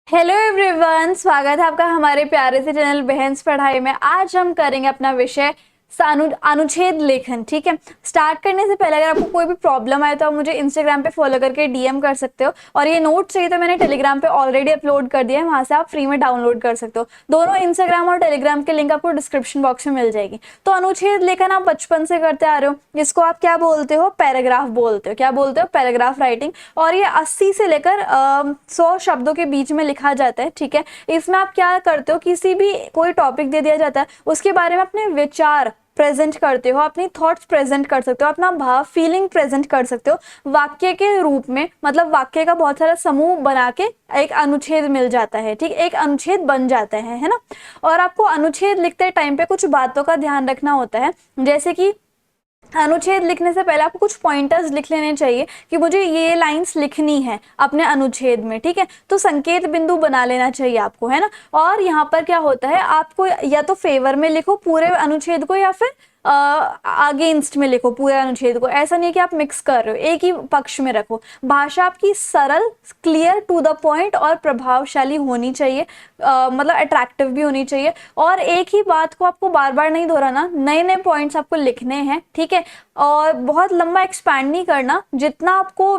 Hello everyone, स्वागत है आपका हमारे प्यारे से चैनल बहन्स पढ़ाई में। आज हम करेंगे अपना विषय अनुच्छेद लेखन। ठीक है, स्टार्ट करने से पहले अगर आपको कोई भी प्रॉब्लम आए तो आप मुझे इंस्टाग्राम पे फॉलो करके डीएम कर सकते हो, और ये नोट चाहिए तो मैंने टेलीग्राम पे ऑलरेडी अपलोड कर दिया है, वहां से आप फ्री में डाउनलोड कर सकते हो। दोनों इंस्टाग्राम और टेलीग्राम के लिंक आपको डिस्क्रिप्शन बॉक्स में मिल जाएगी। तो अनुच्छेद लेखन आप बचपन से करते आ रहे हो, जिसको आप क्या बोलते हो, पैराग्राफ बोलते हो। क्या बोलते हो? Paragraph writing. और ये 80 से लेकर 100 शब्दों के बीच में लिखा जाता है। ठीक है, इसमें आप क्या करते हो, किसी भी कोई टॉपिक दे दिया जाता है, उसके बारे में अपने विचार प्रेजेंट करते हो, अपनी थॉट्स प्रेजेंट कर सकते हो, अपना भाव फीलिंग प्रेजेंट कर सकते हो वाक्य के रूप में। मतलब वाक्य का बहुत सारा समूह बना के एक अनुच्छेद मिल जाता है। ठीक, एक अनुच्छेद बन जाता है ना। और आपको अनुच्छेद लिखते टाइम पे कुछ बातों का ध्यान रखना होता है, जैसे कि अनुच्छेद लिखने से पहले आपको कुछ पॉइंटर्स लिख लेने चाहिए कि मुझे ये लाइंस लिखनी है अपने अनुच्छेद में। ठीक है, तो संकेत बिंदु बना लेना चाहिए आपको, है ना। और यहाँ पर क्या होता है, आपको या तो फेवर में लिखो पूरे अनुच्छेद को, या फिर अगेंस्ट में लिखो पूरे अनुच्छेद को। ऐसा नहीं कि आप मिक्स कर रहे हो, एक ही पक्ष में रखो। भाषा आपकी सरल, क्लियर, टू द पॉइंट और प्रभावशाली होनी चाहिए, मतलब अट्रैक्टिव भी होनी चाहिए। और एक ही बात को आपको बार बार नहीं दोहराना, नए नए पॉइंट्स आपको लिखने हैं। ठीक है, और बहुत लंबा एक्सपैंड नहीं करना, जितना आपको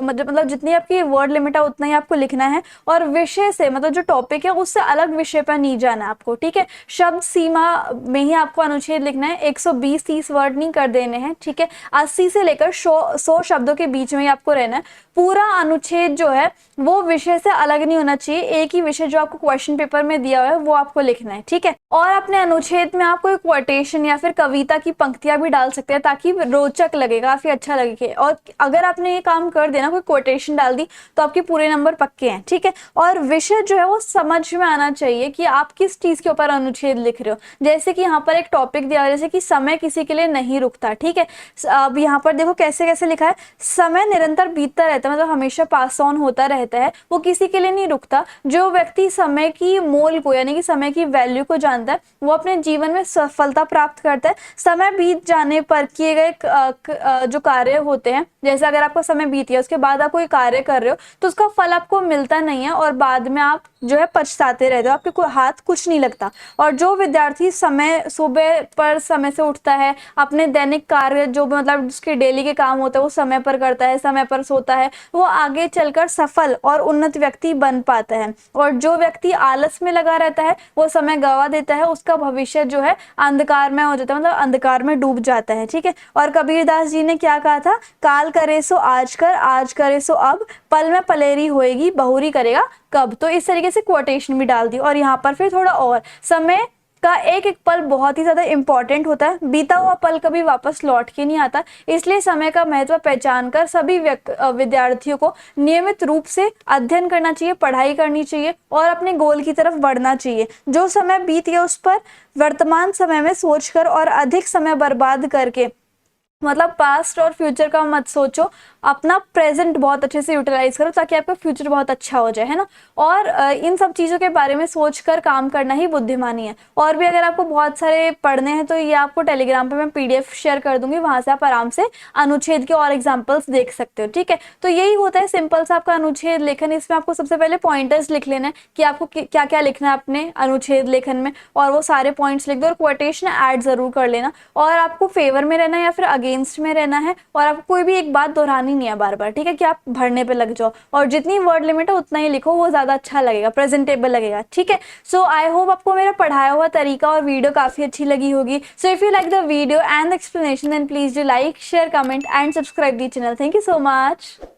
मतलब जितनी आपकी वर्ड लिमिट है उतना ही आपको लिखना है। और विषय से मतलब जो टॉपिक है उससे अलग विषय पर नहीं जाना आपको। ठीक है, शब्द सीमा में ही आपको अनुच्छेद लिखना है, 120-30 वर्ड नहीं कर देने हैं। ठीक है, 80 से लेकर 100 शब्दों के बीच में ही आपको रहना है। पूरा अनुच्छेद जो है वो विषय से अलग नहीं होना चाहिए, एक ही विषय जो आपको क्वेश्चन पेपर में दिया हुआ है वो आपको लिखना है। ठीक है, और अपने अनुच्छेद में आप कोई क्वोटेशन या फिर कविता की पंक्तियां भी डाल सकते हैं, ताकि रोचक लगे, काफी अच्छा लगे। और अगर आपने ये काम कर दिया ना, कोई क्वोटेशन डाल दी, तो आपके पूरे नंबर पक्के हैं। ठीक है, और विषय जो है वो समझ में आना चाहिए कि आप किस चीज के ऊपर अनुच्छेद लिख रहे हो। जैसे कि यहाँ पर एक टॉपिक दिया है, जैसे कि समय किसी के लिए नहीं रुकता। ठीक है, अब यहाँ पर देखो कैसे कैसे लिखा है, समय निरंतर बीतता रहता है, मतलब हमेशा पास ऑन होता रहता है, वो किसी के लिए नहीं रुकता। जो व्यक्ति समय की मोल को यानी कि समय की वैल्यू को जानता है, वो अपने जीवन में सफलता प्राप्त करता है। समय बीत जाने पर किए गए जो कार्य होते हैं, जैसे अगर आपका समय बीत गया, उसके बाद आप कोई कार्य कर रहे हो, तो उसका फल आपको मिलता नहीं है, और बाद में आप जो है पछताते रहते हो, आपके हाथ कुछ नहीं लगता। और जो विद्यार्थी समय सुबह पर समय से उठता है, अपने दैनिक कार्य जो मतलब जिसके डेली के काम होते हैं वो समय पर करता है, समय पर सोता है, वो आगे चलकर सफल और उन्नत व्यक्ति बन पाता है। और जो व्यक्ति आलस में लगा रहता है, वो समय गवा देता है, उसका भविष्य जो है अंधकार में हो जाता है, मतलब अंधकार में डूब जाता है। ठीक है, और कबीरदास जी ने क्या कहा था, काल करे सो आज कर, आज करे सो अब, पल में पलेरी होएगी, बहुरी करेगा कब। तो इस तरीके से क्वोटेशन भी डाल दी। और यहाँ पर फिर थोड़ा और, समय का एक एक पल बहुत ही ज्यादा इंपॉर्टेंट होता है, बीता हुआ पल कभी वापस लौट के नहीं आता, इसलिए समय का महत्व पहचान कर सभी विद्यार्थियों को नियमित रूप से अध्ययन करना चाहिए, पढ़ाई करनी चाहिए और अपने गोल की तरफ बढ़ना चाहिए। जो समय बीत गया उस पर वर्तमान समय में सोचकर और अधिक समय बर्बाद करके, मतलब पास्ट और फ्यूचर का मत सोचो, अपना प्रेजेंट बहुत अच्छे से यूटिलाइज करो, ताकि आपका फ्यूचर बहुत अच्छा हो जाए, है ना। और इन सब चीज़ों के बारे में सोचकर काम करना ही बुद्धिमानी है। और भी अगर आपको बहुत सारे पढ़ने हैं तो ये आपको टेलीग्राम पे मैं पीडीएफ शेयर कर दूंगी, वहां से आप आराम से अनुच्छेद के और एग्जाम्पल्स देख सकते हो। ठीक है, तो यही होता है सिंपल सा आपका अनुच्छेद लेखन। इसमें आपको सबसे पहले पॉइंटर्स लिख लेना है कि आपको क्या क्या लिखना है अपने अनुच्छेद लेखन में, और वो सारे पॉइंट्स लिख दो, और क्वोटेशन ऐड जरूर कर लेना। और आपको फेवर में रहना है या फिर अगेंस्ट में रहना है, और आपको कोई भी एक बात दोहरानी नहीं है बार बार। ठीक है, कि आप भरने पे लग जाओ, और जितनी वर्ड लिमिट है उतना ही लिखो, वो ज्यादा अच्छा लगेगा, प्रेजेंटेबल लगेगा। ठीक है, सो आई होप आपको मेरा पढ़ाया हुआ तरीका और वीडियो काफी अच्छी लगी होगी। So if you like the video and explanation, then please do like, share, comment and subscribe the channel. Thank you so much.